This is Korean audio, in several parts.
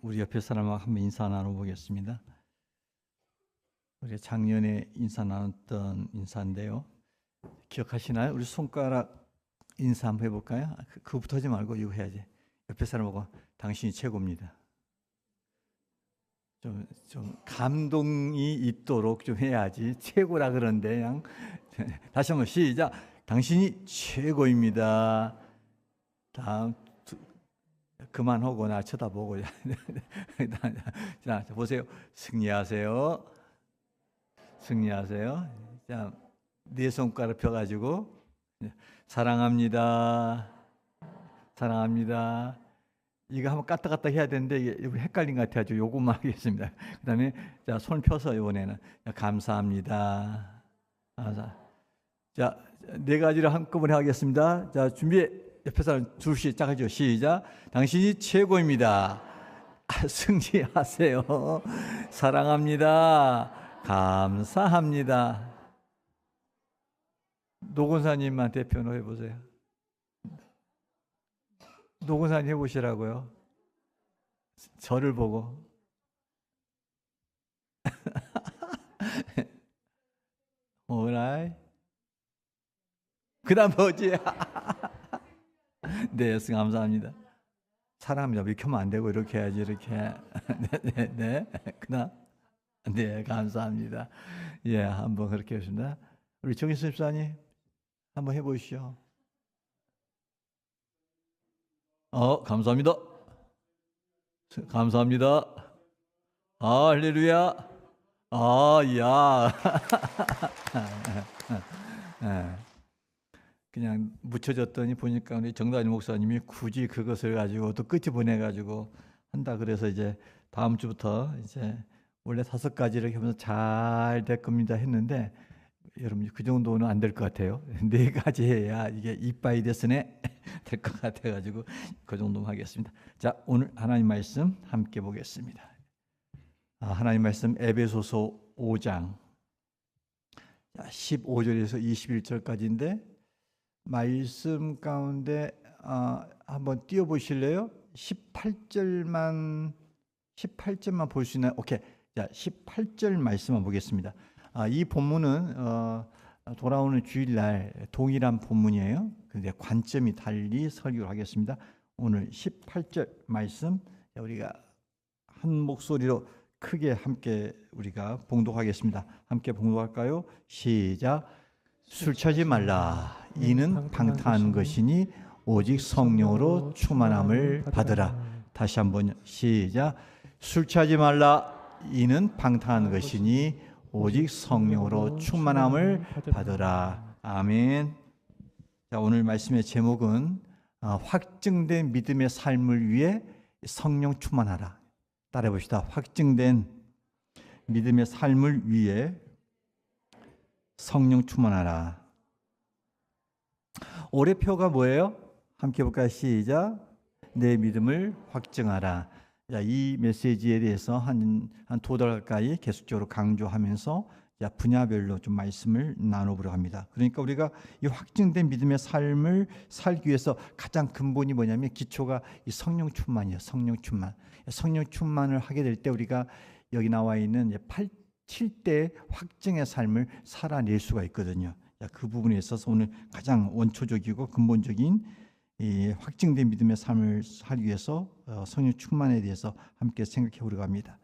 우리 옆에 사람하고 한번 인사 나눠보겠습니다. 우리 작년에 인사 나눴던 인사인데요. 기억하시나요? 우리 손가락 인사 한번 해볼까요? 그거부터 하지 말고 이거 해야지. 옆에 사람하고 당신이 최고입니다. 좀 감동이 있도록 좀 해야지. 최고라 그런데 그냥 다시 한번 시작. 당신이 최고입니다. 다음 그만하고 나 쳐다보고 자 보세요. 승리하세요. 승리하세요. 자, 네 손가락 펴가지고 사랑합니다. 사랑합니다. 이거 한번 까딱까딱 해야 되는데 이게 헷갈린 것 같아가지고 요것만 하겠습니다. 그 다음에 자, 손 펴서 이번에는 감사합니다. 자, 네 가지를 한꺼번에 하겠습니다. 자, 준비. 옆에 사람 둘씩 시작 하죠. 시작. 당신이 최고입니다. 승리하세요. 사랑합니다. 감사합니다. 노건사님한테 변호해 보세요. 노건사님 해보시라고요. 저를 보고. 오라이. 그 다음 뭐지? 네, 감사합니다. 사랑합니다. 이렇게 하면 안 되고 이렇게 해야지. 이렇게. 네. 그다음 네, 감사합니다. 예, 한번 그렇게 하겠습니다. 우리 정희수 집사님 한번 해보시죠. 감사합니다. 감사합니다. 할렐루야. 야. 그냥 묻혀졌더니 보니까 우리 정다니 목사님이 굳이 그것을 가지고 또 끝이 보내가지고 한다 그래서 이제 다음 주부터 이제 원래 5가지를 하면서 잘 될 겁니다 했는데 여러분 그 정도는 안 될 것 같아요. 4가지 해야 이게 이빠이 데스네 될 것 같아가지고 그 정도만 하겠습니다. 자, 오늘 하나님 말씀 함께 보겠습니다. 하나님 말씀 에베소서 5장 15절에서 21절까지인데 말씀 가운데 한번 띄워보실래요? 18절만 볼 수 있나요? 오케이. 자, 18절 말씀만 보겠습니다. 이 본문은 돌아오는 주일날 동일한 본문이에요. 근데 관점이 달리 설교를 하겠습니다. 오늘 18절 말씀 우리가 한 목소리로 크게 함께 우리가 봉독하겠습니다. 함께 봉독할까요? 시작. 술 취하지 말라. 이는 방탕한 것이니 오직 성령으로 충만함을 받으라. 다시 한번 시작. 술 취하지 말라. 이는 방탕한 것이니 오직 성령으로 충만함을 받으라. 아멘. 자, 오늘 말씀의 제목은 확증된 믿음의 삶을 위해 성령 충만하라. 따라해 봅시다. 확증된 믿음의 삶을 위해 성령 충만하라. 올해표가 뭐예요? 함께 볼까요? 시작. 내 믿음을 확증하라. 자, 이 메시지에 대해서 한 2달 가까이 계속적으로 강조하면서 분야별로 좀 말씀을 나눠보려 합니다. 그러니까 우리가 이 확증된 믿음의 삶을 살기 위해서 가장 근본이 뭐냐면 기초가 이 성령 충만이에요. 성령 충만. 성령 충만을 하게 될 때 우리가 여기 나와 있는 7대 확증의 삶을 살아낼 수가 있거든요. 그 부분에 있어서 오늘 가장 원초적이고 근본적인 이 확증된 믿음의 삶을 살기 위해서 성령 충만에 대해서 함께 생각해 보려고 합니다.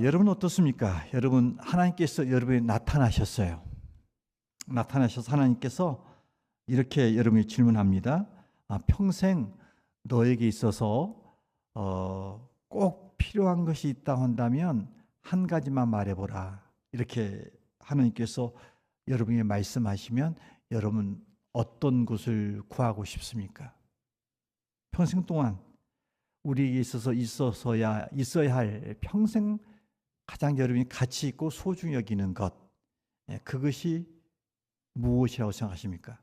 여러분 어떻습니까? 여러분 하나님께서 여러분이 나타나셨어요. 나타나셔서 하나님께서 이렇게 여러분이 질문합니다. 평생 너에게 있어서 꼭 필요한 것이 있다 한다면 한 가지만 말해보라. 이렇게 하나님께서 여러분에게 말씀하시면 여러분 어떤 것을 구하고 싶습니까? 평생 동안 우리에게 있어야 할 평생 가장 여러분이 가치 있고 소중히 여기는 것, 그것이 무엇이라고 생각하십니까?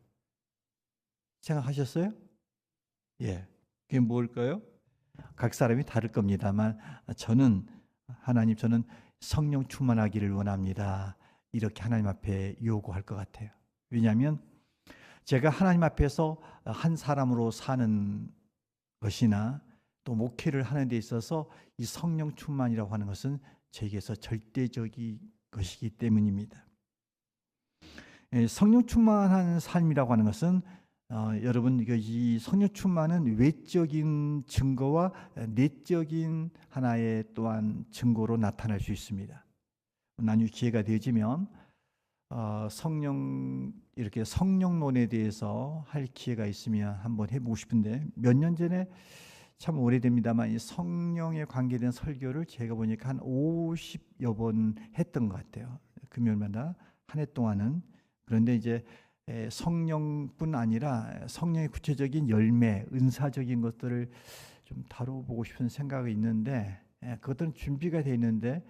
생각하셨어요? 예, 그게 뭘까요? 각 사람이 다를 겁니다만 하나님 저는 성령 충만하기를 원합니다. 이렇게 하나님 앞에 요구할 것 같아요. 왜냐하면 제가 하나님 앞에서 한 사람으로 사는 것이나 또 목회를 하는 데 있어서 이 성령 충만이라고 하는 것은 저에게서 절대적인 것이기 때문입니다. 성령 충만한 삶이라고 하는 것은 여러분 이 성령 충만은 외적인 증거와 내적인 하나의 또한 증거로 나타날 수 있습니다. 나중에 기회가 되어지면 이렇게 성령론에 대해서 할 기회가 있으면 한번 해보고 싶은데, 몇 년 전에 참 오래됩니다만 이 성령에 관계된 설교를 제가 보니까 한 50여 번 했던 것 같아요. 금요일마다 한 해 동안은. 그런데 이제 성령뿐 아니라 성령의 구체적인 열매, 은사적인 것들을 좀 다뤄보고 싶은 생각이 있는데, 그것들은 준비가 되어 있는데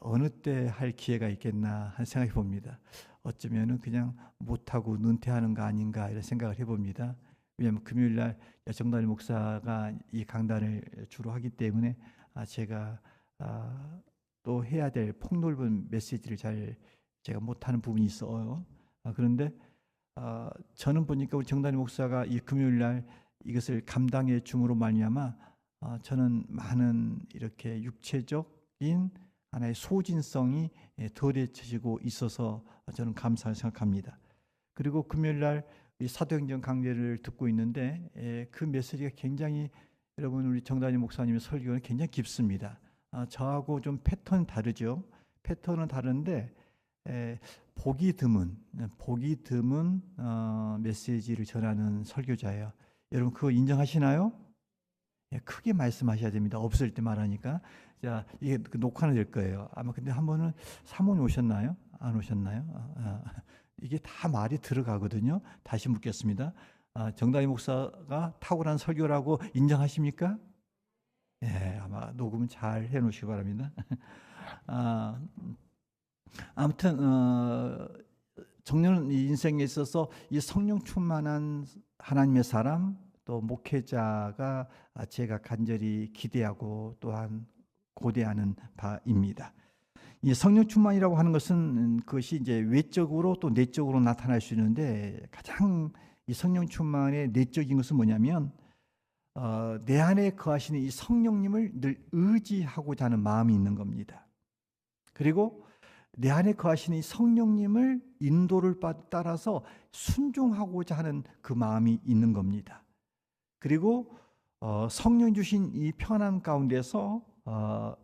어느 때 할 기회가 있겠나 하는 생각이 봅니다. 어쩌면은 그냥 못하고 은퇴하는 거 아닌가 이런 생각을 해봅니다. 왜냐하면 금요일날 정다니 목사가 이 강단을 주로 하기 때문에 제가 또 해야 될 폭넓은 메시지를 제가 못하는 부분이 있어요. 그런데 저는 보니까 우리 정다니 목사가 이 금요일날 이것을 감당해 줌으로 말미암아 저는 많은 이렇게 육체적인 하나의 소진성이 덜해지고 있어서 저는 감사하게 생각합니다. 그리고 금요일날 이 사도행전 강좌를 듣고 있는데 그 메시지가 굉장히, 여러분 우리 정다니 목사님의 설교는 굉장히 깊습니다. 저하고 좀 패턴 다르죠. 패턴은 다른데 보기 드문 메시지를 전하는 설교자예요. 여러분 그거 인정하시나요? 크게 말씀하셔야 됩니다. 없을 때 말하니까. 자, 이게 녹화는 될 거예요. 아마 근데 한 번은 사모님 오셨나요? 안 오셨나요? 이게 다 말이 들어가거든요. 다시 묻겠습니다. 정다희 목사가 탁월한 설교라고 인정하십니까? 예, 아마 녹음 잘 해놓으시기 바랍니다. 아무튼 정년 인생에 있어서 이 성령 충만한 하나님의 사람, 또 목회자가 제가 간절히 기대하고 또한 고대하는 바입니다. 이 성령 충만이라고 하는 것은 그것이 이제 외적으로 또 내적으로 나타날 수 있는데, 가장 이 성령 충만의 내적인 것은 뭐냐면 내 안에 거하시는 이 성령님을 늘 의지하고자 하는 마음이 있는 겁니다. 그리고 내 안에 거하시는 이 성령님을 인도를 따라서 순종하고자 하는 그 마음이 있는 겁니다. 그리고 성령 주신 이 평안 가운데서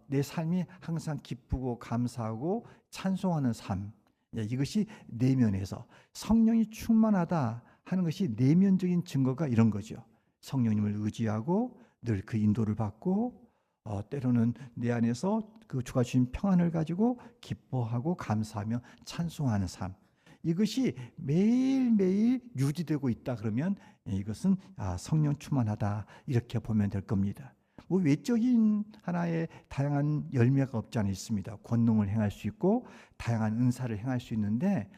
내 삶이 항상 기쁘고 감사하고 찬송하는 삶, 이것이 내면에서 성령이 충만하다 하는 것이 내면적인 증거가 이런 거죠. 성령님을 의지하고 늘 그 인도를 받고 때로는 내 안에서 그 주가 주신 평안을 가지고 기뻐하고 감사하며 찬송하는 삶, 이것이 매일매일 유지되고 있다 그러면 이것은 성령 충만하다 이렇게 보면 될 겁니다. 뭐 외적인 하나의 다양한 열매가 없지 않아 있습니다. 권능을 행할 수 있고 다양한 은사를 행할 수 있는데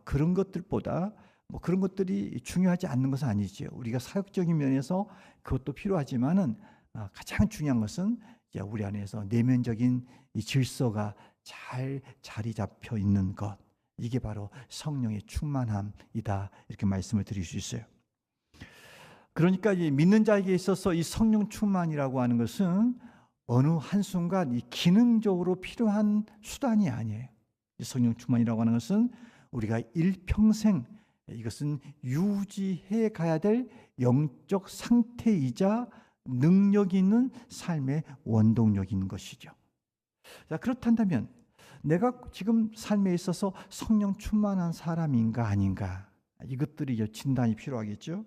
그런 것들보다 뭐 그런 것들이 중요하지 않는 것은 아니죠. 우리가 사역적인 면에서 그것도 필요하지만은 가장 중요한 것은 이제 우리 안에서 내면적인 이 질서가 잘 자리 잡혀 있는 것, 이게 바로 성령의 충만함이다 이렇게 말씀을 드릴 수 있어요. 그러니까 이 믿는 자에게 있어서 이 성령 충만이라고 하는 것은 어느 한순간 이 기능적으로 필요한 수단이 아니에요. 이 성령 충만이라고 하는 것은 우리가 일평생 이것은 유지해 가야 될 영적 상태이자 능력 있는 삶의 원동력인 것이죠. 자, 그렇다면 내가 지금 삶에 있어서 성령 충만한 사람인가 아닌가, 이것들이 진단이 필요하겠죠.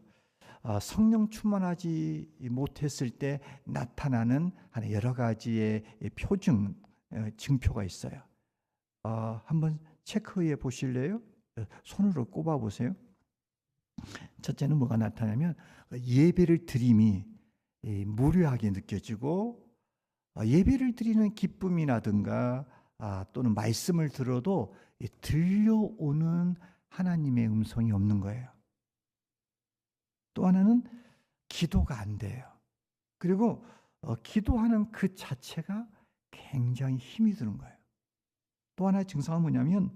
성령 충만하지 못했을 때 나타나는 여러 가지의 표징, 증표가 있어요. 한번 체크해 보실래요? 손으로 꼽아 보세요. 첫째는 뭐가 나타나면 예배를 드림이 무료하게 느껴지고, 예배를 드리는 기쁨이라든가 또는 말씀을 들어도 들려오는 하나님의 음성이 없는 거예요. 또 하나는 기도가 안 돼요. 그리고 기도하는 그 자체가 굉장히 힘이 드는 거예요. 또 하나의 증상은 뭐냐면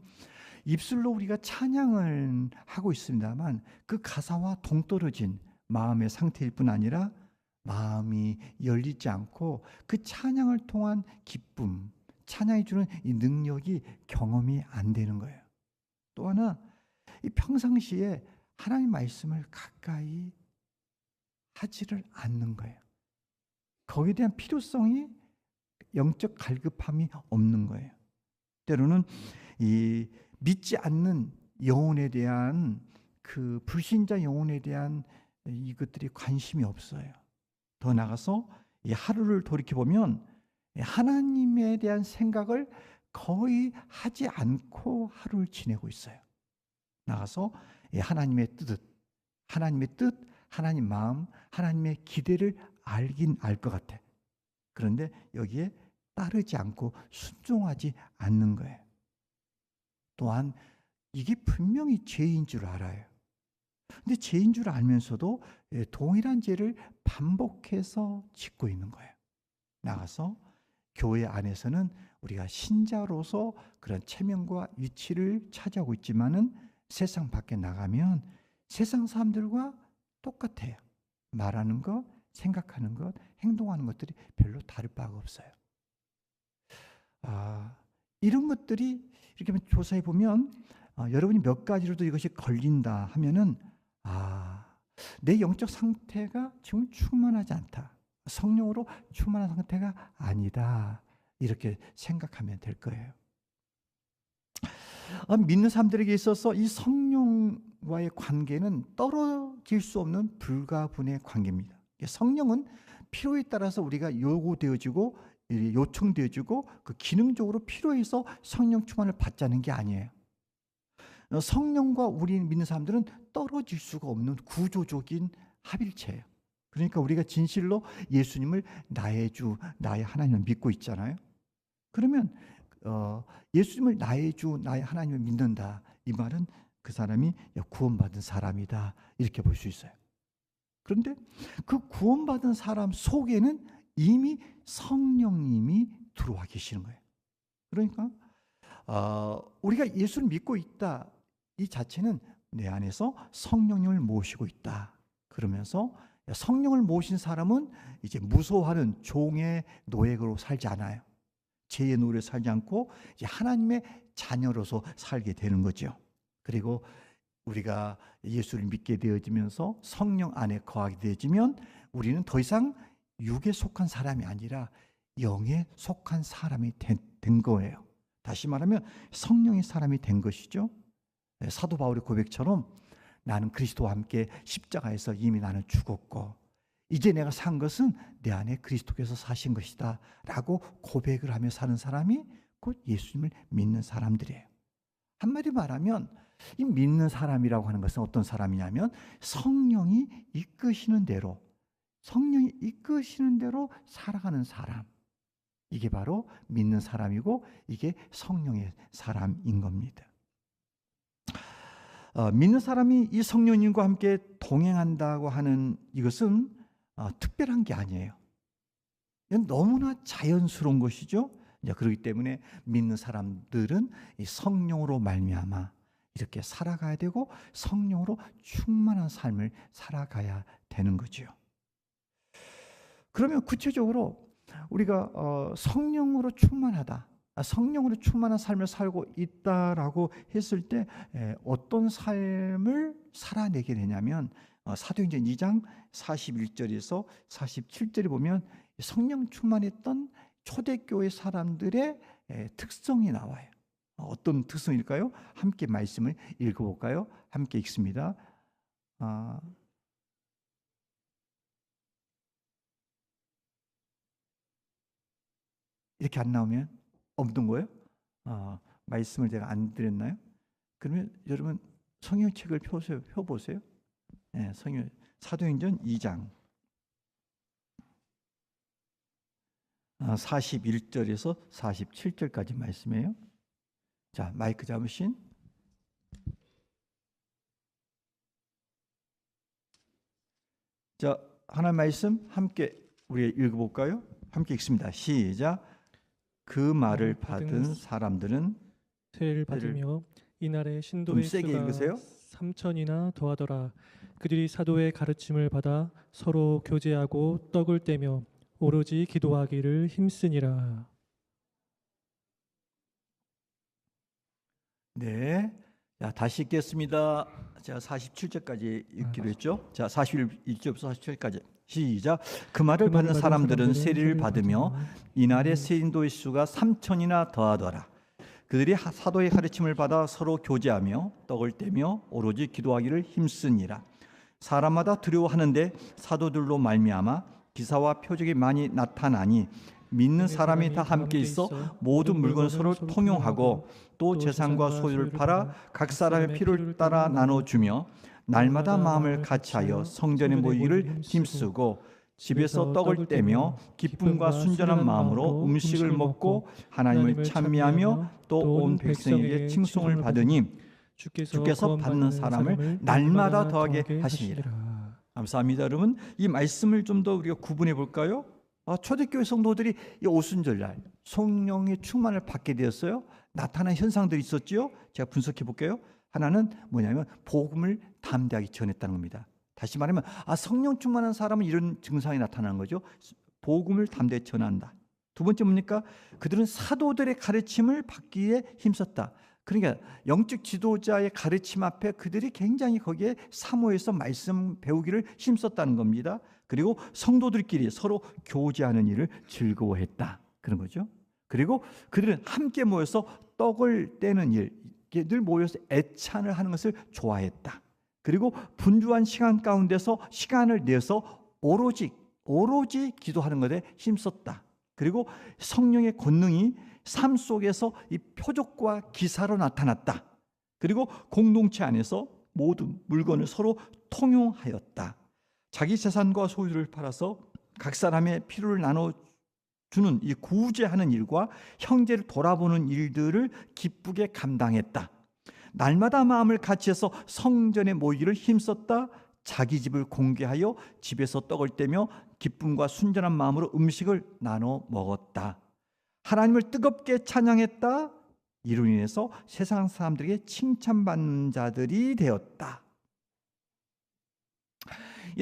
입술로 우리가 찬양을 하고 있습니다만 그 가사와 동떨어진 마음의 상태일 뿐 아니라 마음이 열리지 않고 그 찬양을 통한 기쁨, 찬양이 주는 이 능력이 경험이 안 되는 거예요. 또 하나, 이 평상시에 하나님 말씀을 가까이 하지를 않는 거예요. 거기에 대한 필요성이, 영적 갈급함이 없는 거예요. 때로는 이 믿지 않는 영혼에 대한, 그 불신자 영혼에 대한 이것들이 관심이 없어요. 더 나아가서 이 하루를 돌이켜보면 하나님에 대한 생각을 거의 하지 않고 하루를 지내고 있어요. 나가서 하나님의 뜻, 하나님 마음, 하나님의 기대를 알긴 알 것 같아. 그런데 여기에 따르지 않고 순종하지 않는 거예요. 또한 이게 분명히 죄인 줄 알아요. 근데 죄인 줄 알면서도 동일한 죄를 반복해서 짓고 있는 거예요. 나가서 교회 안에서는 우리가 신자로서 그런 체면과 위치를 차지하고 있지만은 세상 밖에 나가면 세상 사람들과 똑같아요. 말하는 것, 생각하는 것, 행동하는 것들이 별로 다를 바가 없어요. 이런 것들이 이렇게 조사해 보면 여러분이 몇 가지로도 이것이 걸린다 하면은 내 영적 상태가 지금 충만하지 않다. 성령으로 충만한 상태가 아니다. 이렇게 생각하면 될 거예요. 믿는 사람들에게 있어서 이 성령과의 관계는 떨어질 수 없는 불가분의 관계입니다. 성령은 필요에 따라서 우리가 요구되어지고 요청되어지고 그 기능적으로 필요해서 성령 충만을 받자는 게 아니에요. 성령과 우리 믿는 사람들은 떨어질 수가 없는 구조적인 합일체예요. 그러니까 우리가 진실로 예수님을 나의 주, 나의 하나님을 믿고 있잖아요. 그러면 예수님을 나의 주, 나의 하나님을 믿는다. 이 말은 그 사람이 구원받은 사람이다. 이렇게 볼 수 있어요. 그런데 그 구원받은 사람 속에는 이미 성령님이 들어와 계시는 거예요. 그러니까 우리가 예수를 믿고 있다. 이 자체는 내 안에서 성령님을 모시고 있다. 그러면서 성령을 모신 사람은 이제 무소하는 종의 노예로 살지 않아요. 죄의 노예로 살지 않고 이제 하나님의 자녀로서 살게 되는 거죠. 그리고 우리가 예수를 믿게 되어지면서 성령 안에 거하게 되어지면 우리는 더 이상 육에 속한 사람이 아니라 영에 속한 사람이 된 거예요. 다시 말하면 성령의 사람이 된 것이죠. 사도 바울의 고백처럼 나는 그리스도와 함께 십자가에서 이미 나는 죽었고 이제 내가 산 것은 내 안에 그리스도께서 사신 것이다 라고 고백을 하며 사는 사람이 곧 예수님을 믿는 사람들이에요. 한마디 말하면 이 믿는 사람이라고 하는 것은 어떤 사람이냐면 성령이 이끄시는 대로 살아가는 사람, 이게 바로 믿는 사람이고 이게 성령의 사람인 겁니다. 믿는 사람이 이 성령님과 함께 동행한다고 하는 이것은 특별한 게 아니에요. 이건 너무나 자연스러운 것이죠. 그렇기 때문에 믿는 사람들은 이 성령으로 말미암아 이렇게 살아가야 되고 성령으로 충만한 삶을 살아가야 되는 거죠. 그러면 구체적으로 우리가 성령으로 충만하다, 성령으로 충만한 삶을 살고 있다라고 했을 때 어떤 삶을 살아내게 되냐면 사도행전 2장 41절에서 47절에 보면 성령 충만했던 초대교회 사람들의 특성이 나와요. 어떤 특성일까요? 함께 말씀을 읽어볼까요? 함께 읽습니다. 이렇게 안 나오면 없는 거예요? 말씀을 제가 안 드렸나요? 그러면 여러분 성경책을 펴보세요. 네, 사도행전 2장 41절에서 47절까지 말씀이에요. 자, 마이크 잡으신. 자, 하나님 말씀 함께 우리 읽어볼까요? 함께 읽습니다. 시작. 그 말을 받은 사람들은 세를 받으며 이날에 좀 신도의 세게 수가 읽으세요. 3,000이나 더하더라. 그들이 사도의 가르침을 받아 서로 교제하고 떡을 떼며 오로지 기도하기를 힘쓰니라. 네. 자, 다시 읽겠습니다. 제가 47절까지 읽기로 했죠. 자, 41절부터 47절까지 시작. 그 말을 받는 사람들은 세리를 받으며 이날에 세인도의 수가 3천이나 더하더라. 그들이 사도의 가르침을 받아 서로 교제하며 떡을 떼며 오로지 기도하기를 힘쓰니라. 사람마다 두려워하는데 사도들로 말미암아 기사와 표적이 많이 나타나니 믿는 사람이 다 함께 있어 모든 물건을 서로 통용하고 또 재산과 소유를 팔아 각 사람의 필요를 따라 나눠주며 날마다 마음을 같이하여 성전에 모이기를 힘쓰고 집에서 떡을 떼며 기쁨과 순전한 마음으로 음식을 먹고 하나님을 찬미하며 또 온 백성에게 칭송을 받으니 주께서 받는 사람을 날마다 더하게 하시니라. 감사합니다. 여러분, 이 말씀을 좀 더 우리가 구분해 볼까요? 초대교회 성도들이 이 오순절날 성령의 충만을 받게 되었어요. 나타난 현상들이 있었죠. 제가 분석해 볼게요. 하나는 뭐냐면 복음을 담대하게 전했다는 겁니다. 다시 말하면 성령 충만한 사람은 이런 증상이 나타나는 거죠. 복음을 담대히 전한다. 두 번째 뭡니까? 그들은 사도들의 가르침을 받기 위해 힘썼다. 그러니까 영적 지도자의 가르침 앞에 그들이 굉장히 거기에 사모해서 말씀 배우기를 힘썼다는 겁니다. 그리고 성도들끼리 서로 교제하는 일을 즐거워했다. 그런 거죠. 그리고 그들은 함께 모여서 떡을 떼는 일, 늘 모여서 애찬을 하는 것을 좋아했다. 그리고 분주한 시간 가운데서 시간을 내서 오로지 기도하는 것에 힘썼다. 그리고 성령의 권능이 삶 속에서 이 표적과 기사로 나타났다. 그리고 공동체 안에서 모든 물건을 서로 통용하였다. 자기 재산과 소유를 팔아서 각 사람의 필요를 나눠주는 이 구제하는 일과 형제를 돌아보는 일들을 기쁘게 감당했다. 날마다 마음을 같이해서 성전에 모이기를 힘썼다. 자기 집을 공개하여 집에서 떡을 떼며 기쁨과 순전한 마음으로 음식을 나눠 먹었다. 하나님을 뜨겁게 찬양했다. 이로 인해서 세상 사람들에게 칭찬받는 자들이 되었다.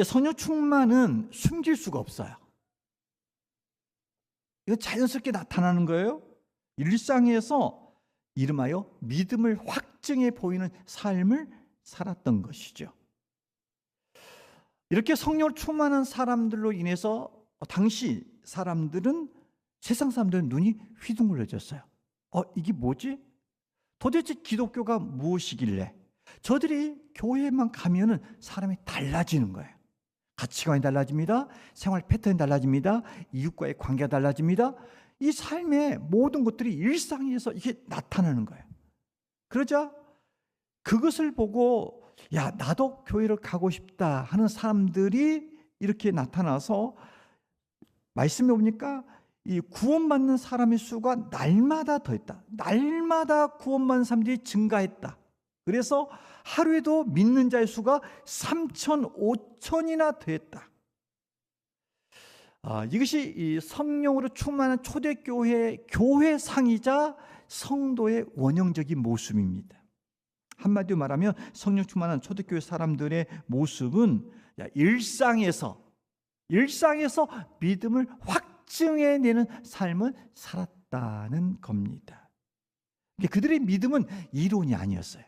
성령 충만은 숨길 수가 없어요. 이거 자연스럽게 나타나는 거예요. 일상에서 이름하여 믿음을 확증해 보이는 삶을 살았던 것이죠. 이렇게 성령을 충만한 사람들로 인해서 당시 사람들은 세상 사람들은 눈이 휘둥그레졌어요. 이게 뭐지? 도대체 기독교가 무엇이길래 저들이 교회만 가면은 사람이 달라지는 거예요. 가치관이 달라집니다. 생활 패턴이 달라집니다. 이웃과의 관계가 달라집니다. 이 삶의 모든 것들이 일상에서 이게 나타나는 거예요. 그러자 그것을 보고 나도 교회를 가고 싶다 하는 사람들이 이렇게 나타나서 말씀해 보니까 이 구원받는 사람의 수가 날마다 더했다. 날마다 구원받는 사람들이 증가했다. 그래서 하루에도 믿는 자의 수가 3천, 5천이나 됐다. 이것이 이 성령으로 충만한 초대교회 교회상이자 성도의 원형적인 모습입니다. 한마디로 말하면 성령 충만한 초대교회 사람들의 모습은 일상에서 믿음을 확증해내는 삶을 살았다는 겁니다. 그들의 믿음은 이론이 아니었어요.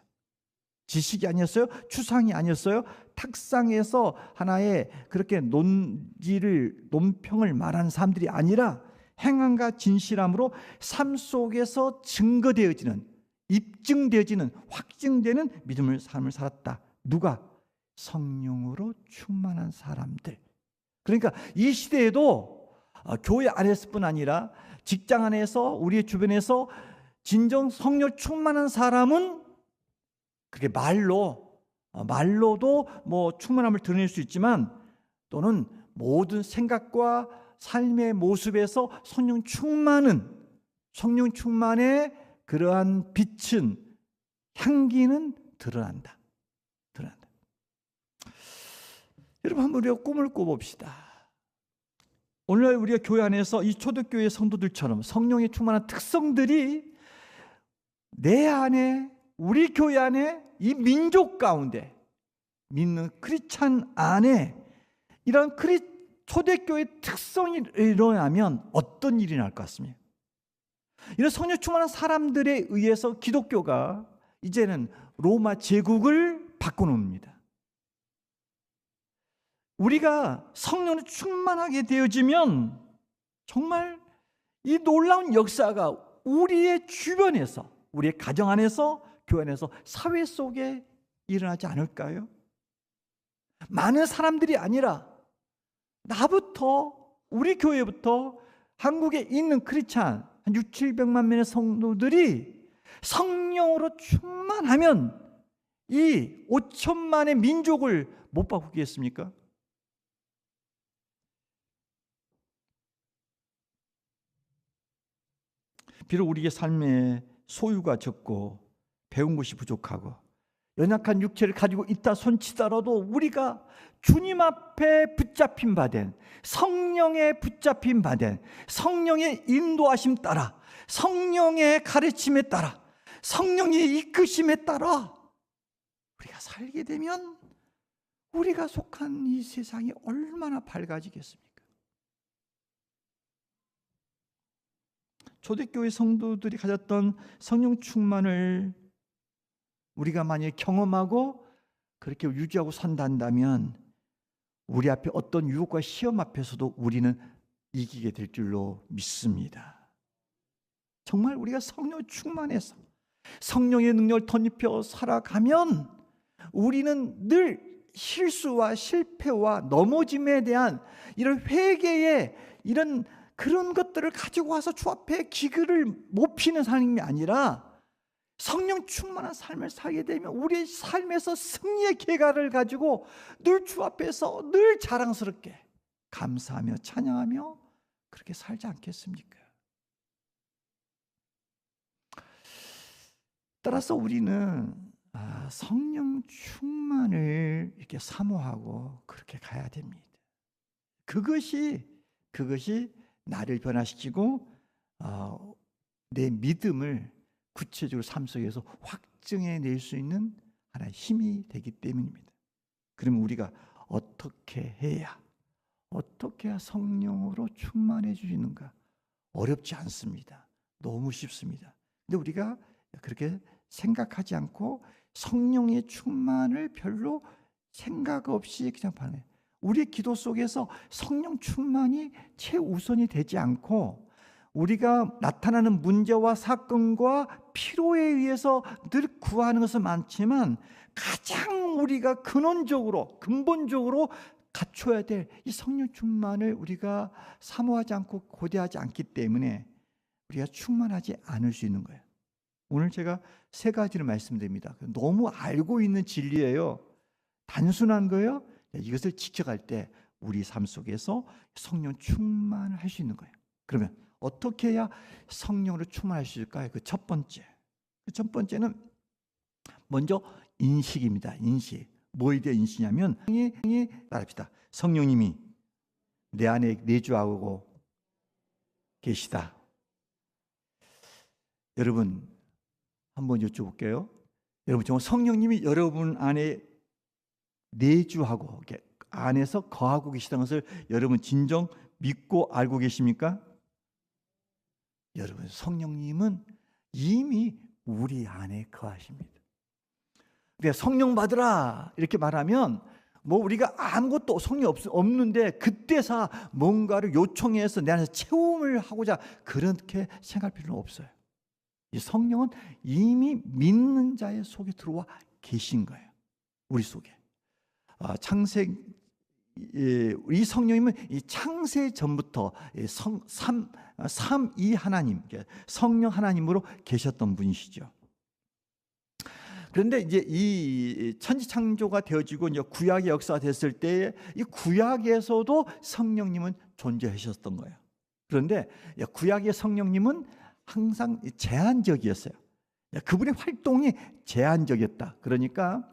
지식이 아니었어요. 추상이 아니었어요. 탁상에서 하나의 그렇게 논평을 말하는 사람들이 아니라 행함과 진실함으로 삶 속에서 증거되어지는, 입증되어지는, 확증되는 믿음의 삶을 살았다. 누가? 성령으로 충만한 사람들. 그러니까 이 시대에도 교회 안에서뿐 아니라 직장 안에서 우리의 주변에서 진정 성령 충만한 사람은 그게 말로도 충만함을 드러낼 수 있지만 또는 모든 생각과 삶의 모습에서 성령 충만의 그러한 빛은 향기는 드러난다. 여러분 한번 우리가 꿈을 꿔봅시다. 오늘날 우리가 교회 안에서 이 초대교회 성도들처럼 성령의 충만한 특성들이 내 안에, 우리 교회 안에, 이 민족 가운데 믿는 크리스찬 안에 이런 초대교회의 특성이 일어나면 어떤 일이 날 것 같습니까? 이런 성령 충만한 사람들에 의해서 기독교가 이제는 로마 제국을 바꿔놓습니다. 우리가 성령으로 충만하게 되어지면 정말 이 놀라운 역사가 우리의 주변에서, 우리의 가정 안에서, 교회 안에서, 사회 속에 일어나지 않을까요? 많은 사람들이 아니라 나부터, 우리 교회부터 한국에 있는 크리스찬 한 6, 700만 명의 성도들이 성령으로 충만하면 이 5천만의 민족을 못 바꾸겠습니까? 비록 우리의 삶에 소유가 적고 배운 것이 부족하고 연약한 육체를 가지고 있다 손치더라도 우리가 주님 앞에 붙잡힌 바 된, 성령의 붙잡힌 바 된, 성령의 인도하심 따라, 성령의 가르침에 따라, 성령의 이끄심에 따라 우리가 살게 되면 우리가 속한 이 세상이 얼마나 밝아지겠습니까? 초대교회 성도들이 가졌던 성령 충만을 우리가 만약에 경험하고 그렇게 유지하고 산다면 우리 앞에 어떤 유혹과 시험 앞에서도 우리는 이기게 될 줄로 믿습니다. 정말 우리가 성령 충만해서 성령의 능력을 덧입혀 살아가면 우리는 늘 실수와 실패와 넘어짐에 대한 이런 회개의 이런 그런 것들을 가지고 와서 주 앞에 기글을 못 피는 삶이 아니라 성령 충만한 삶을 살게 되면 우리의 삶에서 승리의 계가를 가지고 늘 주 앞에서 늘 자랑스럽게 감사하며 찬양하며 그렇게 살지 않겠습니까? 따라서 우리는 성령 충만을 이렇게 사모하고 그렇게 가야 됩니다. 그것이 나를 변화시키고 내 믿음을 구체적으로 삶 속에서 확증해낼 수 있는 하나의 힘이 되기 때문입니다. 그러면 우리가 어떻게 해야 성령으로 충만해지는가? 어렵지 않습니다. 너무 쉽습니다. 근데 우리가 그렇게 생각하지 않고 성령의 충만을 별로 생각 없이 그냥 반해. 우리의 기도 속에서 성령 충만이 최우선이 되지 않고 우리가 나타나는 문제와 사건과 필요에 의해서 늘 구하는 것은 많지만 가장 우리가 근본적으로 갖춰야 될 이 성령 충만을 우리가 사모하지 않고 고대하지 않기 때문에 우리가 충만하지 않을 수 있는 거예요. 오늘 제가 3가지를 말씀드립니다. 너무 알고 있는 진리예요. 단순한 거예요. 이것을 지켜갈 때 우리 삶 속에서 성령 충만을 할 수 있는 거예요. 그러면 어떻게 해야 성령으로 충만할 수 있을까요? 그 첫 번째는 먼저 인식입니다. 인식. 뭐에 대한 인식이냐면 따라합시다. 성령님이 내 안에 내주하고 계시다. 여러분 한번 여쭤볼게요. 여러분 정말 성령님이 여러분 안에 내주하고 안에서 거하고 계시다는 것을 여러분 진정 믿고 알고 계십니까? 여러분 성령님은 이미 우리 안에 거하십니다. 근데 성령 받으라 이렇게 말하면 뭐 우리가 아무것도 성령 없는데 그때서 뭔가를 요청해서 내 안에서 체험을 하고자 그렇게 생각할 필요는 없어요. 이 성령은 이미 믿는 자의 속에 들어와 계신 거예요. 우리 속에. 이 성령님은 이 창세 전부터 삼위 하나님, 성령 하나님으로 계셨던 분이시죠. 그런데 이제 이 천지창조가 되어지고 이제 구약의 역사가 됐을 때 이 구약에서도 성령님은 존재하셨던 거예요. 그런데 구약의 성령님은 항상 제한적이었어요. 그분의 활동이 제한적이었다. 그러니까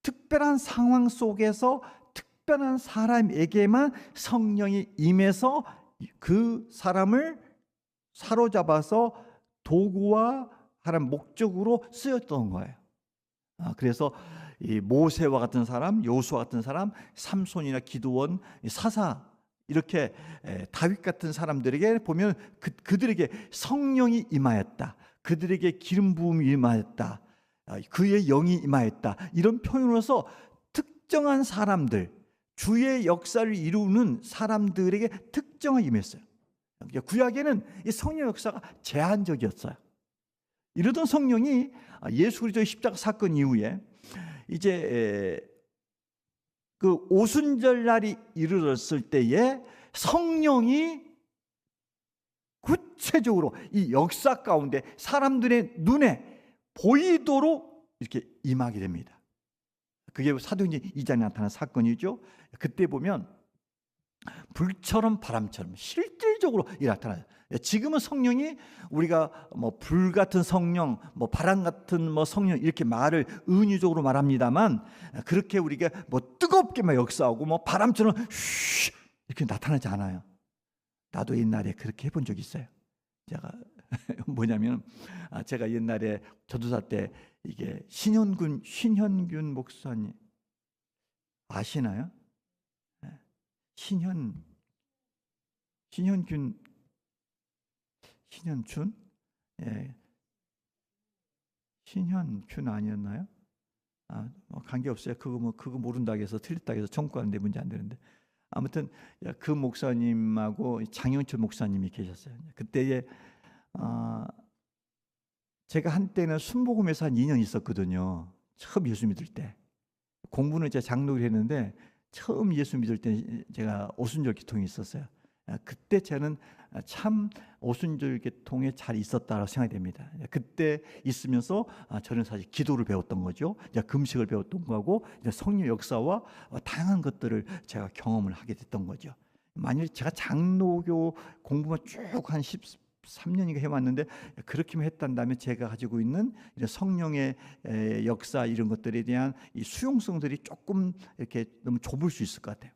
특별한 상황 속에서 특별한 사람에게만 성령이 임해서 그 사람을 사로잡아서 도구와 하나님 목적으로 쓰였던 거예요. 그래서 이 모세와 같은 사람, 여호수아 같은 사람, 삼손이나 기드온, 사사 이렇게 다윗 같은 사람들에게 보면 그들에게 성령이 임하였다. 그들에게 기름 부음이 임하였다. 그의 영이 임하였다. 이런 표현으로서 특정한 사람들, 주의 역사를 이루는 사람들에게 특정하게 임했어요. 구약에는 이 성령 역사가 제한적이었어요. 이러던 성령이 예수 그리스도의 십자가 사건 이후에 이제 그 오순절 날이 이르렀을 때에 성령이 구체적으로 이 역사 가운데 사람들의 눈에 보이도록 이렇게 임하게 됩니다. 그게 사도행전 2장에 나타난 사건이죠. 그때 보면 불처럼 바람처럼 실질적으로 나타나요. 지금은 성령이 우리가 뭐 불 같은 성령, 뭐 바람 같은 뭐 성령 이렇게 말을 은유적으로 말합니다만 그렇게 우리가 뭐 뜨겁게 막 역사하고 뭐 바람처럼 슈 이렇게 나타나지 않아요. 나도 옛날에 그렇게 해본 적이 있어요. 제가 뭐냐면 제가 옛날에 전도사 때 이게 신현균 목사님 아시나요? 신현준? 예. 신현균 아니었나요? 뭐 관계없어요. 그거 모른다고 해서 틀렸다고 해서 청구하는데 문제 안 되는데. 아무튼 그 목사님하고 장영철 목사님이 계셨어요. 그때에 제가 한때는 순복음에서 한 2년 있었거든요. 처음 예수 믿을 때. 공부는 제가 장로를 했는데 처음 예수 믿을 때 제가 오순절 기통이 있었어요. 그때 저는 참 오순절 계통에 잘 있었다고 생각이 됩니다. 그때 있으면서 저는 사실 기도를 배웠던 거죠. 금식을 배웠던 거고 성령 역사와 다양한 것들을 제가 경험을 하게 됐던 거죠. 만일 제가 장로교 공부만 쭉 한 13년인가 해왔는데 그렇게만 했단다면 제가 가지고 있는 성령의 역사 이런 것들에 대한 이 수용성들이 조금 이렇게 너무 좁을 수 있을 것 같아요.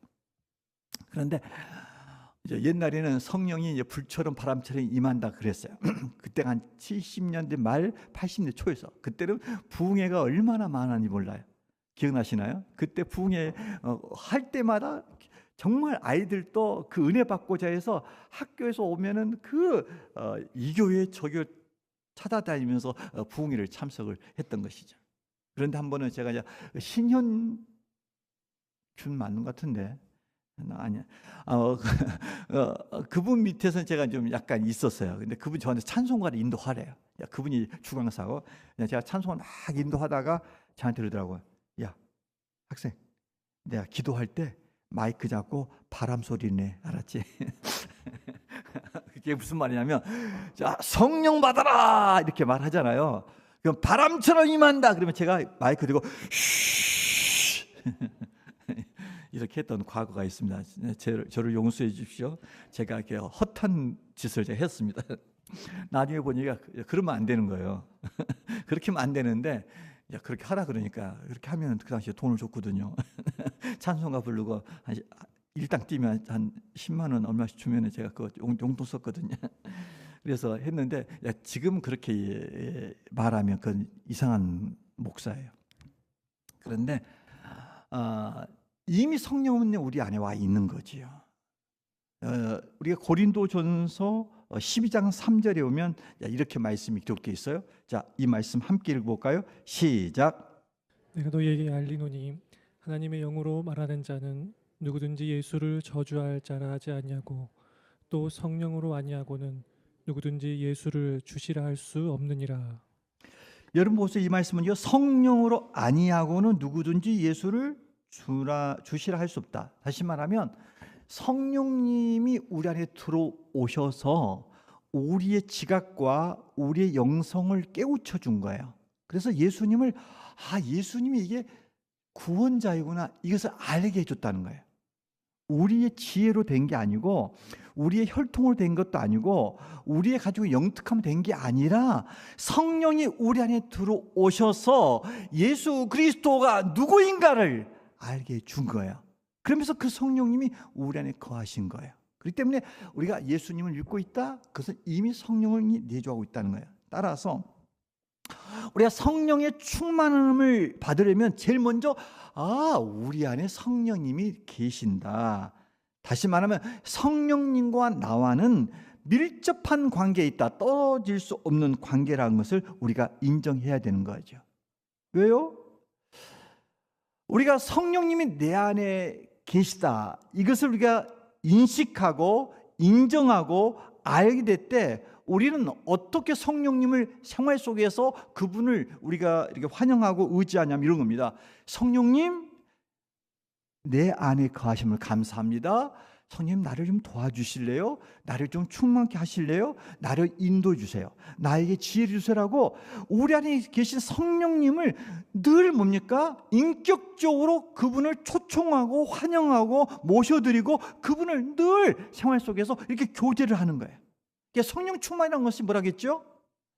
그런데 이제 옛날에는 성령이 이제 불처럼 바람처럼 임한다 그랬어요. 그때가 한 70년대 말 80년대 초에서 그때는 부흥회가 얼마나 많았는지 몰라요. 기억나시나요? 그때 부흥회 할 때마다 정말 아이들도 그 은혜 받고자 해서 학교에서 오면은 이 교회 저 교회 찾아다니면서 부흥회를 참석을 했던 것이죠. 그런데 한 번은 제가 이제 신현준 맞는 것 같은데 아니야. 그분 밑에서 제가 좀 약간 있었어요. 근데 그분 저한테 찬송가를 인도하래요. 그분이 주강사고 제가 찬송을 막 인도하다가 저한테 그러더라고요. 야, 학생, 내가 기도할 때 마이크 잡고 바람 소리 내, 알았지? 그게 무슨 말이냐면, 자, 성령 받아라 이렇게 말하잖아요. 그럼 바람처럼 임한다. 그러면 제가 마이크 들고 쉬 이렇게 했던 과거가 있습니다. 저를 용서해 주십시오. 제가 이렇게 헛한 짓을 제가 했습니다. 나중에 보니까 그러면 안 되는 거예요. 그렇게 하면 안 되는데 그렇게 하라 그러니까 그렇게 하면 그 당시에 돈을 줬거든요. 찬송가 부르고 한 일당 뛰면 한 10만 원 얼마씩 주면 제가 그 용돈 썼거든요. 그래서 했는데 지금 그렇게 말하면 그건 이상한 목사예요. 그런데 이미 성령은 우리 안에 와 있는 거지요. 우리가 고린도전서 12장 3절에 오면 이렇게 말씀이 기록되어 있어요. 자, 이 말씀 함께 읽어볼까요? 시작. 내가 너희에게 알리노니 하나님의 영으로 말하는 자는 누구든지 예수를 저주할 자라 하지 아니하고 또 성령으로 아니하고는 누구든지 예수를 주시라 할 수 없느니라. 여러분 보세요. 이 말씀은요. 성령으로 아니하고는 누구든지 예수를 주시라 할 수 없다. 다시 말하면 성령님이 우리 안에 들어오셔서 우리의 지각과 우리의 영성을 깨우쳐 준 거예요. 그래서 예수님이 이게 구원자이구나 이것을 알게 해줬다는 거예요. 우리의 지혜로 된 게 아니고 우리의 혈통으로 된 것도 아니고 우리의 가지고 영특함 된 게 아니라 성령이 우리 안에 들어오셔서 예수 그리스도가 누구인가를 알게 해준 거예요. 그러면서 그 성령님이 우리 안에 거하신 거예요. 그렇기 때문에 우리가 예수님을 믿고 있다? 그것은 이미 성령이 내주하고 있다는 거예요. 따라서 우리가 성령의 충만함을 받으려면 제일 먼저 우리 안에 성령님이 계신다. 다시 말하면 성령님과 나와는 밀접한 관계에 있다. 떨어질 수 없는 관계라는 것을 우리가 인정해야 되는 거죠. 왜요? 우리가 성령님이 내 안에 계시다. 이것을 우리가 인식하고 인정하고 알게 될 때 우리는 어떻게 성령님을 생활 속에서 그분을 우리가 이렇게 환영하고 의지하냐면 이런 겁니다. 성령님, 내 안에 거하심을 감사합니다. 성령님, 나를 좀 도와주실래요? 나를 좀 충만케 하실래요? 나를 인도해 주세요. 나에게 지혜를 주세요라고 우리 안에 계신 성령님을 늘 뭡니까? 인격적으로 그분을 초청하고 환영하고 모셔드리고 그분을 늘 생활 속에서 이렇게 교제를 하는 거예요. 성령 충만이라는 것이 뭐라겠죠?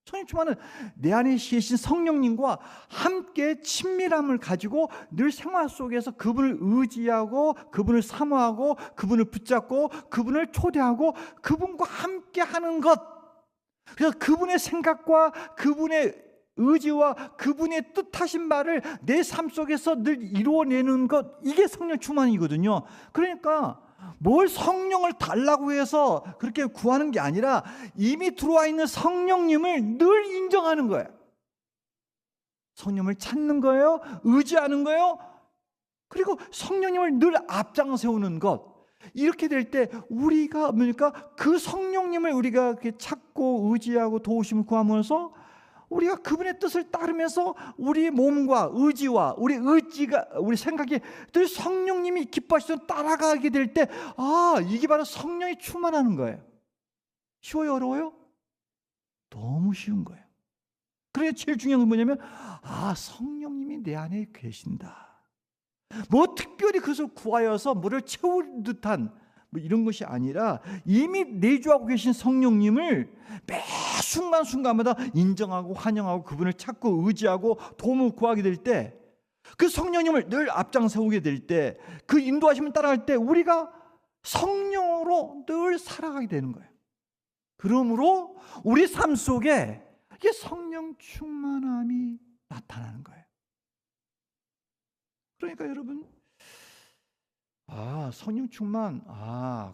성령 충만은 내 안에 계신 성령님과 함께 친밀함을 가지고 늘 생활 속에서 그분을 의지하고 그분을 사모하고 그분을 붙잡고 그분을 초대하고 그분과 함께 하는 것. 그래서 그분의 생각과 그분의 의지와 그분의 뜻하신 말을 내 삶 속에서 늘 이루어내는 것, 이게 성령 충만이거든요. 그러니까 뭘 성령을 달라고 해서 그렇게 구하는 게 아니라 이미 들어와 있는 성령님을 늘 인정하는 거예요. 성령을 찾는 거예요. 의지하는 거예요. 그리고 성령님을 늘 앞장 세우는 것. 이렇게 될 때 우리가 뭡니까? 그 성령님을 우리가 이렇게 찾고 의지하고 도우심을 구하면서 우리가 그분의 뜻을 따르면서 우리 몸과 의지와 우리 생각이 늘 성령님이 기뻐하시던 따라가게 될 때 이게 바로 성령이 충만하는 거예요. 쉬워요, 어려워요? 너무 쉬운 거예요. 그래서 제일 중요한 건 뭐냐면 성령님이 내 안에 계신다. 뭐 특별히 그것을 구하여서 뭐를 채울 듯한 이런 것이 아니라 이미 내주하고 계신 성령님을 매 순간순간마다 인정하고 환영하고 그분을 찾고 의지하고 도움을 구하게 될 때, 그 성령님을 늘 앞장 세우게 될 때, 그 인도하심을 따라갈 때 우리가 성령으로 늘 살아가게 되는 거예요. 그러므로 우리 삶 속에 이게 성령 충만함이 나타나는 거예요. 그러니까 여러분, 성령 충만,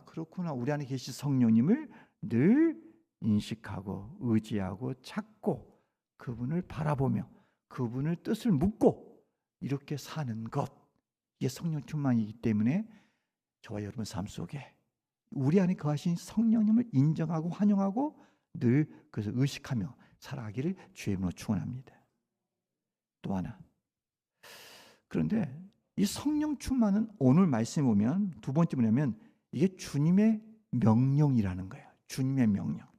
그렇구나. 우리 안에 계신 성령님을 늘 인식하고 의지하고 찾고 그분을 바라보며 그분을 뜻을 묻고 이렇게 사는 것, 이게 성령 충만이기 때문에 저와 여러분 삶 속에 우리 안에 거하신 성령님을 인정하고 환영하고 늘 그것을 의식하며 살아가기를 주의 이름으로 축원합니다. 또 하나, 그런데 이 성령 충만은 오늘 말씀에 보면 두 번째 뭐냐면 이게 주님의 명령이라는 거예요. 주님의 명령.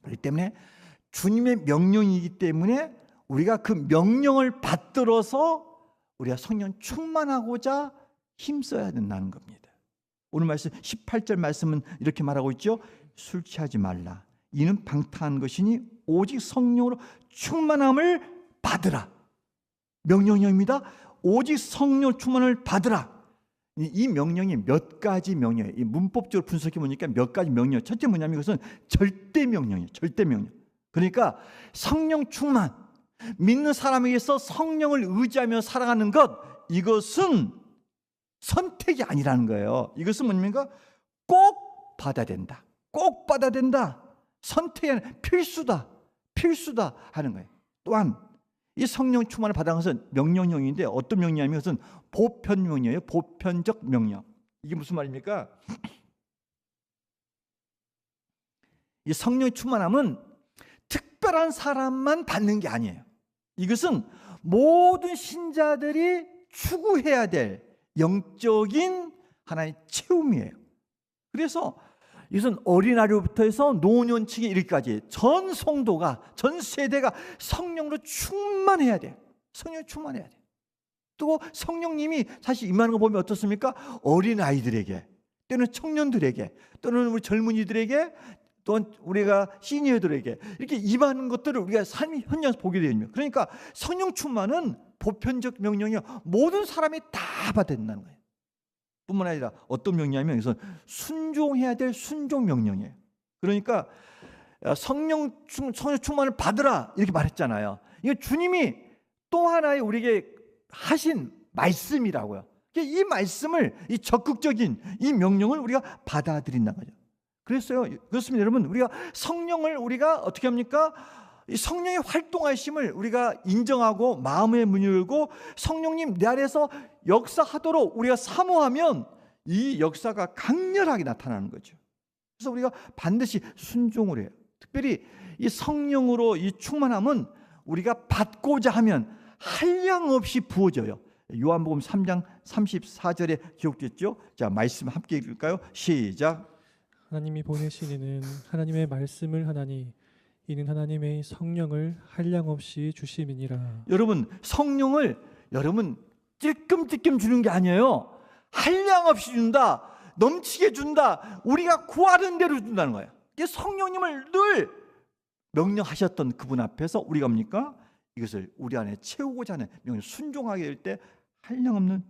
그렇기 때문에 주님의 명령이기 때문에 우리가 그 명령을 받들어서 우리가 성령 충만하고자 힘써야 된다는 겁니다. 오늘 말씀 18절 말씀은 이렇게 말하고 있죠. 술 취하지 말라. 이는 방탕한 것이니 오직 성령으로 충만함을 받으라. 명령입니다. 오직 성령 충만을 받으라. 이 명령이 몇 가지 명령이에요. 이 문법적으로 분석해 보니까 몇 가지 명령. 첫째 뭐냐면 이것은 절대 명령이에요. 절대 명령. 그러니까 성령 충만, 믿는 사람에게서 성령을 의지하며 살아가는 것, 이것은 선택이 아니라는 거예요. 이것은 뭡니까? 꼭 받아야 된다. 꼭 받아야 된다. 선택이 아니라 필수다 하는 거예요. 또한 이 성령 충만을 받은 것은 명령형인데 어떤 명령이냐면 그것은 보편명령이에요. 보편적 명령. 이게 무슨 말입니까? 이 성령 충만함은 특별한 사람만 받는 게 아니에요. 이것은 모든 신자들이 추구해야 될 영적인 하나의 체험이에요. 그래서 이것은 어린아이부터 해서 노년층에 이르기까지 전 성도가, 전 세대가 성령으로 충만해야 돼요. 성령이 충만해야 돼요. 또 성령님이 사실 임하는 거 보면 어떻습니까? 어린아이들에게, 또는 청년들에게, 또는 우리 젊은이들에게, 또는 우리가 시니어들에게 이렇게 임하는 것들을 우리가 삶 현장에서 보게 됩니다. 그러니까 성령 충만은 보편적 명령이요, 모든 사람이 다 받아야 된다는 거예요. 뿐만 아니라 어떤 명령이냐면 이것은 순종해야 될 순종 명령이에요. 그러니까 성령 충만을 받으라 이렇게 말했잖아요. 이거 주님이 또 하나의 우리에게 하신 말씀이라고요. 이 말씀을, 이 적극적인 이 명령을 우리가 받아들인다는 거죠. 그랬어요. 그렇습니다, 여러분. 우리가 성령을 우리가 어떻게 합니까? 이 성령의 활동하심을 우리가 인정하고 마음의 문을 열고 성령님 내 안에서 역사하도록 우리가 사모하면 이 역사가 강렬하게 나타나는 거죠. 그래서 우리가 반드시 순종을 해요. 특별히 이 성령으로 이 충만함은 우리가 받고자 하면 한량없이 부어져요. 요한복음 3장 34절에 기록됐죠. 자, 말씀 함께 읽을까요? 시작. 하나님이 보내신 이는 하나님의 말씀을 하나니 이는 하나님의 성령을 한량없이 주심이니라. 여러분, 성령을 여러분 찔끔찔끔 주는 게 아니에요. 한량없이 준다, 넘치게 준다, 우리가 구하는 대로 준다는 거예요. 이게 성령님을 늘 명령하셨던 그분 앞에서 우리가 뭡니까? 이것을 우리 안에 채우고자 하는 명령, 순종하게 될 때 한량없는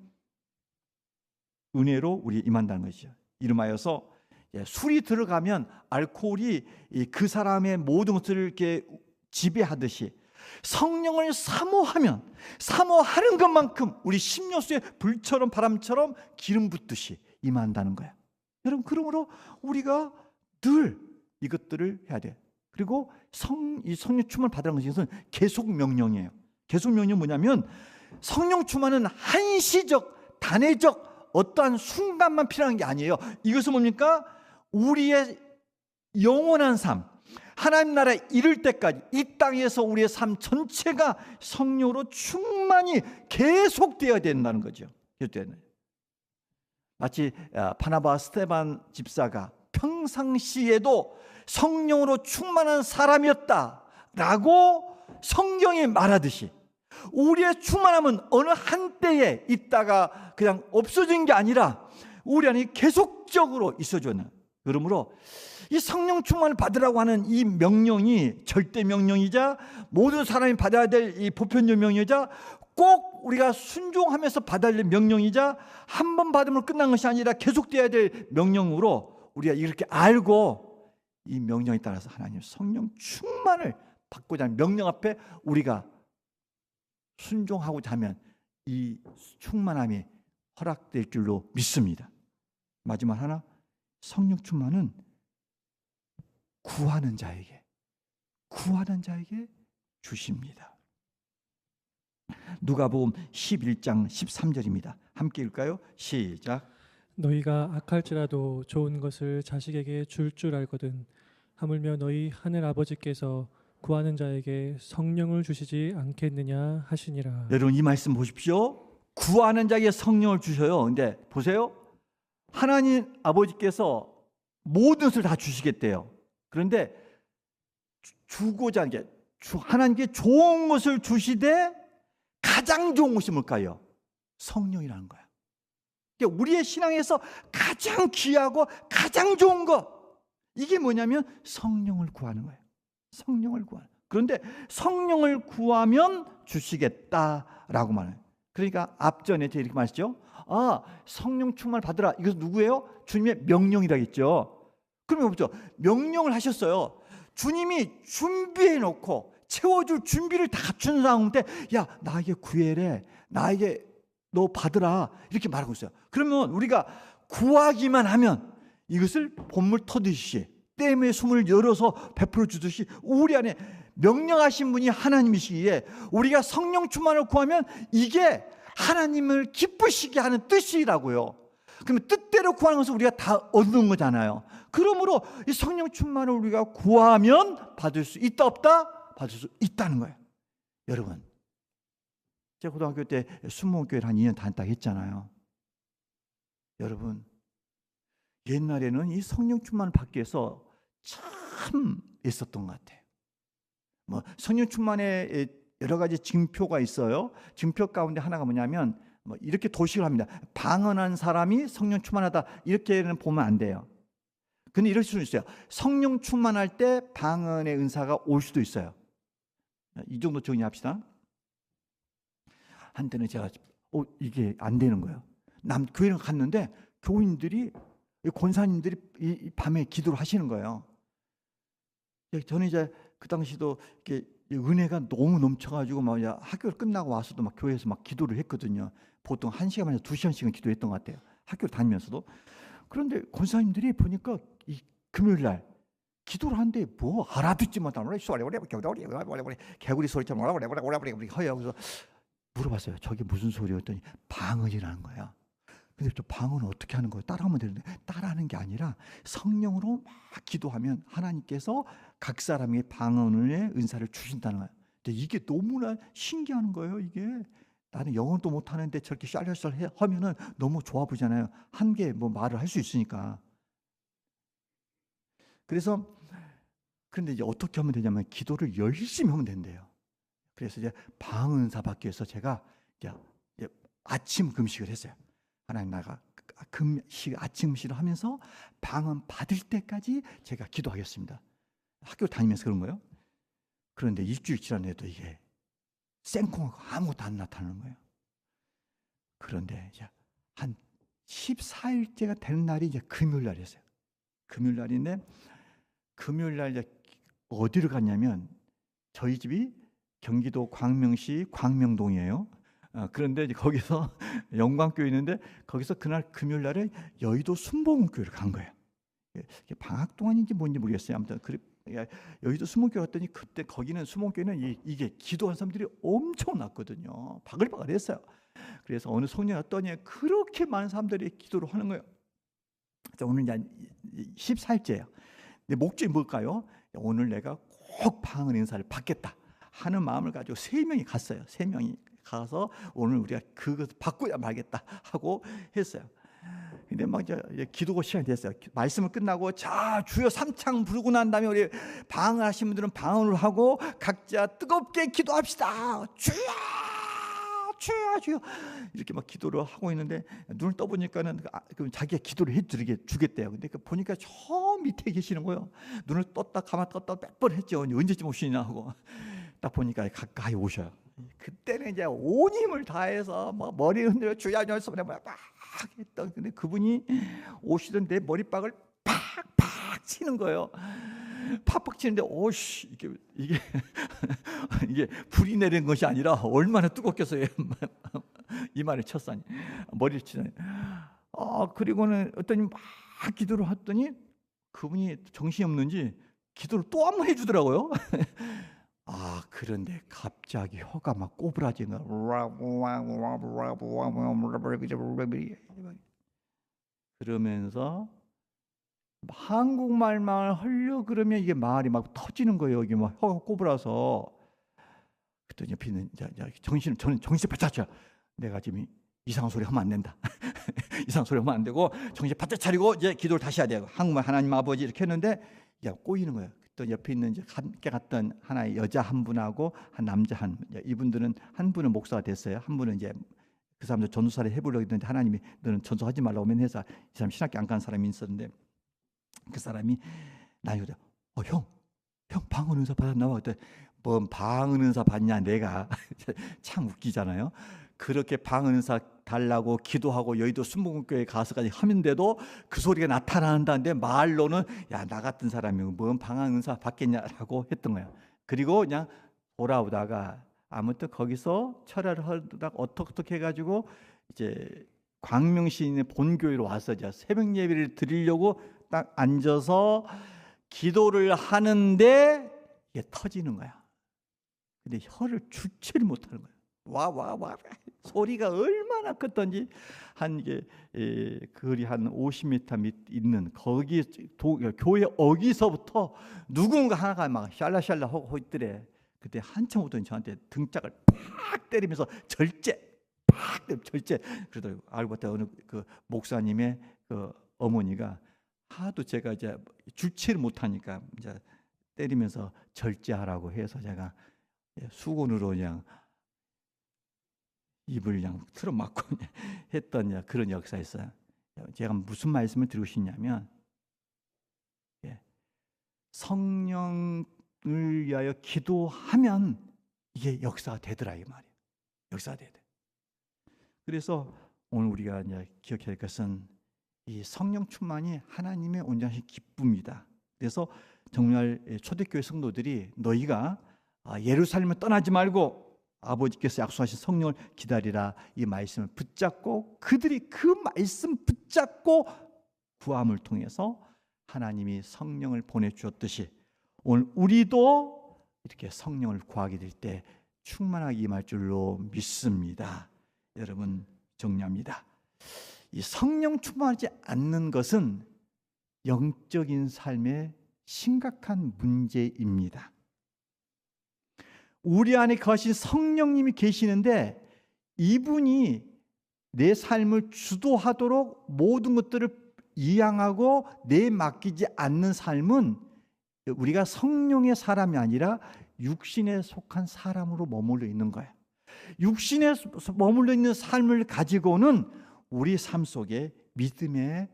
은혜로 우리 임한다는 것이죠. 이름하여서 술이 들어가면 알코올이 그 사람의 모든 것을 이렇게 지배하듯이 성령을 사모하는 것만큼 우리 심령수에 불처럼 바람처럼 기름 붓듯이 임한다는 거예요. 여러분, 그러므로 우리가 늘 이것들을 해야 돼요. 그리고 이 성령 충만을 받으라는 것은 계속 명령이에요. 계속 명령은 뭐냐면 성령 충만은 한시적, 단회적 어떠한 순간만 필요한 게 아니에요. 이것은 뭡니까? 우리의 영원한 삶, 하나님 나라에 이를 때까지 이 땅에서 우리의 삶 전체가 성령으로 충만히 계속되어야 된다는 거죠. 마치 바나바 스데반 집사가 평상시에도 성령으로 충만한 사람이었다라고 성경이 말하듯이 우리의 충만함은 어느 한때에 있다가 그냥 없어진 게 아니라 우리 안에 계속적으로 있어주는. 그러므로 이 성령 충만을 받으라고 하는 이 명령이 절대 명령이자 모든 사람이 받아야 될 이 보편적 명령이자 꼭 우리가 순종하면서 받아야 될 명령이자 한 번 받으면 끝난 것이 아니라 계속돼야 될 명령으로 우리가 이렇게 알고 이 명령에 따라서 하나님 성령 충만을 받고자 하는 명령 앞에 우리가 순종하고자 하면 이 충만함이 허락될 줄로 믿습니다. 마지막 하나, 성령 충만은 구하는 자에게 주십니다. 누가복음 11장 13절입니다. 함께 읽을까요? 시작. 너희가 악할지라도 좋은 것을 자식에게 줄 알거든 하물며 너희 하늘 아버지께서 구하는 자에게 성령을 주시지 않겠느냐 하시니라. 여러분, 이 말씀 보십시오. 구하는 자에게 성령을 주셔요. 근데 보세요. 하나님 아버지께서 모든 것을 다 주시겠대요. 그런데 주고자 하는 게 하나님께 좋은 것을 주시되 가장 좋은 것이 뭘까요? 성령이라는 거야. 그러니까 우리의 신앙에서 가장 귀하고 가장 좋은 것, 이게 뭐냐면 성령을 구하는 거예요. 성령을 구하는. 그런데 성령을 구하면 주시겠다라고 말해요. 그러니까 앞전에 제가 이렇게 말했죠. 성령 충만을 받으라. 이것은 누구예요? 주님의 명령이라겠죠. 그러면 보죠. 명령을 하셨어요. 주님이 준비해 놓고 채워줄 준비를 다 갖춘 상황인데, 야, 나에게 구해래, 나에게 너 받으라, 이렇게 말하고 있어요. 그러면 우리가 구하기만 하면 이것을 봇물 터듯이 댐의 숨을 열어서 베풀어 주듯이 우리 안에 명령하신 분이 하나님이시기에 우리가 성령 충만을 구하면 이게 하나님을 기쁘시게 하는 뜻이라고요. 그러면 뜻대로 구하는 것은 우리가 다 얻는 거잖아요. 그러므로 이 성령 충만을 우리가 구하면 받을 수 있다 없다? 받을 수 있다는 거예요. 여러분, 제가 고등학교 때 순복음교회를 한 2년 다녔다고 했잖아요. 여러분, 옛날에는 이 성령 충만을 받기 위해서 참 애썼던 것 같아요. 성령 충만에 여러 가지 징표가 있어요. 징표 가운데 하나가 뭐냐면 이렇게 도식을 합니다. 방언한 사람이 성령 충만하다, 이렇게는 보면 안 돼요. 근데 이럴 수는 있어요. 성령 충만할 때 방언의 은사가 올 수도 있어요. 이 정도 정리합시다. 한때는 제가 이게 안 되는 거예요. 교회를 갔는데 교인들이, 권사님들이 이 밤에 기도를 하시는 거예요. 저는 이제 그 당시도 이렇게 이 은혜가 너무 넘쳐가지고 막 학교를 끝나고 와서도 막 교회에서 막 기도를 했거든요. 보통 1시간에서 2시간씩은 기도했던 것 같아요. 학교를 다니면서도. 그런데 권사님들이 보니까 이 금요일 날 기도를 하는데 뭐 알아듣지 못하는 개구리 소리처럼 허요. 그래서 물어봤어요. 저게 무슨 소리였더니 방언이라는 거야. 근데 또 방언은 어떻게 하는 거예요? 따라하면 되는데 따라하는 게 아니라 성령으로 막 기도하면 하나님께서 각 사람에게 방언의 은사를 주신다는 거예요. 근데 이게 너무나 신기한 거예요. 이게 나는 영어도 못하는데 저렇게 샬샬 하면은 너무 좋아 보이잖아요. 한 개 뭐 말을 할 수 있으니까. 그래서 근데 이제 어떻게 하면 되냐면 기도를 열심히 하면 된대요. 그래서 이제 방언사 받기 위해서 제가 이제 아침 금식을 했어요. 하나님 나가 아침 금식을 하면서 방언 받을 때까지 제가 기도하겠습니다. 학교 다니면서 그런 거예요. 그런데 일주일 지났는데도 이게 생콩하고 아무것도 안 나타나는 거예요. 그런데 이제 한 14일째가 되는 날이 이제 금요일 날이었어요. 금요일 날인데 금요일 날 이제 어디를 갔냐면 저희 집이 경기도 광명시 광명동이에요. 그런데 이제 거기서 영광교회 있는데 거기서 그날 금요일 날에 여의도 순복음교회를 간 거예요. 이게 방학 동안인지 뭔지 모르겠어요. 아무튼 여의도 순복음교회 갔더니 그때 거기는 순복음교회는 이게 기도하는 사람들이 엄청 났거든요. 바글바글했어요. 그래서 어느 성령이 왔더니 그렇게 많은 사람들이 기도를 하는 거예요. 그래서 오늘 이제 14일째예요. 근데 목적이 뭘까요? 오늘 내가 꼭 방언 인사를 받겠다 하는 마음을 가지고 3명이 갔어요. 3명이 가서 오늘 우리가 그것을 바꿔야 말겠다 하고 했어요. 근데 막 이제 기도 시간이 됐어요. 말씀을 끝나고 자 주여 3창 부르고 난 다음에 우리 방언하신 분들은 방언을 하고 각자 뜨겁게 기도합시다. 주여 주여 주여 이렇게 막 기도를 하고 있는데 눈을 떠보니까는 자기가 기도를 해드리게 주겠대요. 근데 보니까 저 밑에 계시는 거예요. 눈을 떴다 감았다 떴다 몇 번 했죠. 언제쯤 오시냐 하고 딱 보니까 가까이 오셔요. 그때는 이제 온 힘을 다해서 뭐 머리 흔들어 주야 연습을 막 했던 근데 그분이 오시던 내 머리박을 팍팍 치는 거예요. 팍팍 치는데 오씨 이게 이게 불이 내린 것이 아니라 얼마나 뜨겁겠어요. 이마를 쳤으니 머리를 치더니 그리고는 어떤 막 기도를 했더니 그분이 정신이 없는지 기도를 또 한 번 해주더라고요. 그런데 갑자기 혀가 막 꼬부라지는 거야. 그러면서 한국말만 하려고 그러면 이게 말이 막 터지는 거예요. 여기 막 혀가 꼬부라서. 그랬더니 옆에 있는 저는 정신을 바짝 차려. 내가 지금 이상한 소리 하면 안 된다. 이상한 소리 하면 안 되고 정신 바짝 차리고 이제 기도를 다시 해야 돼요. 한국말 하나님 아버지 이렇게 했는데 꼬이는 거예요. 또 옆에 있는 이제 함께 갔던 하나의 여자 한 분하고 한 남자 한 분. 이분들은 한 분은 목사가 됐어요. 한 분은 이제 그 사람들 전도사를 해보려고 했는데 하나님이 너는 전도하지 말라고 맨 해서 이 사람 신학교 안 간 사람이 있었는데 그 사람이 나한테 형 방언 은사 받았나 봐. 그때 뭔 방언 은사 받냐 내가 참 웃기잖아요. 그렇게 방언 은사 달라고 기도하고 여의도 순복음교회 가서까지 하는데도 그 소리가 나타난다는데 말로는 야 나 같은 사람이 뭔 방언 은사 받겠냐라고 했던 거예요. 그리고 그냥 돌아오다가 아무튼 거기서 철야를 하다가 어떻게 해가지고 이제 광명시인의 본교회로 와서 이제 새벽 예배를 드리려고 딱 앉아서 기도를 하는데 이게 터지는 거야. 근데 혀를 주체를 못하는 거야. 와 소리가 얼마나 컸던지 한 거리 한 50m 밑 있는 거기 교회 어기서부터 누군가 하나가 막 샬라샬라 하고 있더래. 그때 한참 오더니 저한테 등짝을 팍 때리면서 절제. 그러더라고. 알고 봤더니 어느 그 목사님의 그 어머니가 하도 제가 이제 주체를 못하니까 이제 때리면서 절제하라고 해서 제가 수건으로 그냥 입을 그냥 틀어막고 했던 그런 역사가 있어요. 제가 무슨 말씀을 드리고 싶냐면 성령을 위하여 기도하면 이게 역사가 되더라 이 말이에요. 역사가 돼야 돼. 그래서 오늘 우리가 이제 기억해야 할 것은 이 성령 충만이 하나님의 온전하신 기쁨이다. 그래서 정말 초대교회 성도들이 너희가 예루살렘을 떠나지 말고 아버지께서 약속하신 성령을 기다리라, 이 말씀을 붙잡고 그들이 그 말씀 붙잡고 구함을 통해서 하나님이 성령을 보내주었듯이 오늘 우리도 이렇게 성령을 구하게 될 때 충만하게 임할 줄로 믿습니다. 여러분, 정리합니다. 이 성령 충만하지 않는 것은 영적인 삶의 심각한 문제입니다. 우리 안에 거하신 성령님이 계시는데 이분이 내 삶을 주도하도록 모든 것들을 이양하고 내 맡기지 않는 삶은 우리가 성령의 사람이 아니라 육신에 속한 사람으로 머물러 있는 거예요. 육신에 머물러 있는 삶을 가지고는 우리 삶 속에 믿음의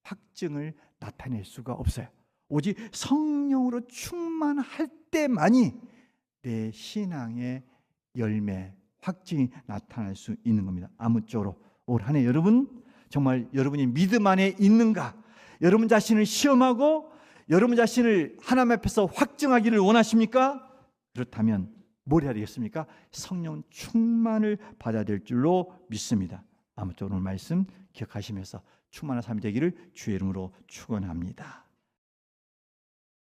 확증을 나타낼 수가 없어요. 오직 성령으로 충만할 때만이 내 신앙의 열매, 확증이 나타날 수 있는 겁니다. 아무쪼록 올 한 해 여러분, 정말 여러분이 믿음 안에 있는가? 여러분 자신을 시험하고 여러분 자신을 하나님 앞에서 확증하기를 원하십니까? 그렇다면 뭘 해야 되겠습니까? 성령 충만을 받아야 될 줄로 믿습니다. 아무쪼록 오늘 말씀 기억하시면서 충만한 삶이 되기를 주의 이름으로 축원합니다.